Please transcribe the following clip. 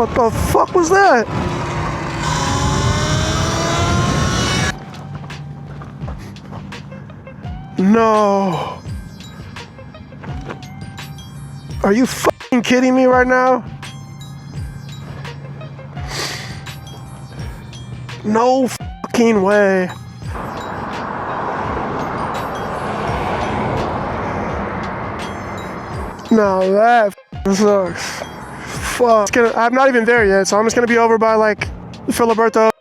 What the fuck was that? No. Are you fucking kidding me right now? No fucking way. No, that sucks. Fuck. I'm not even there yet, so I'm just gonna be over by like Filiberto.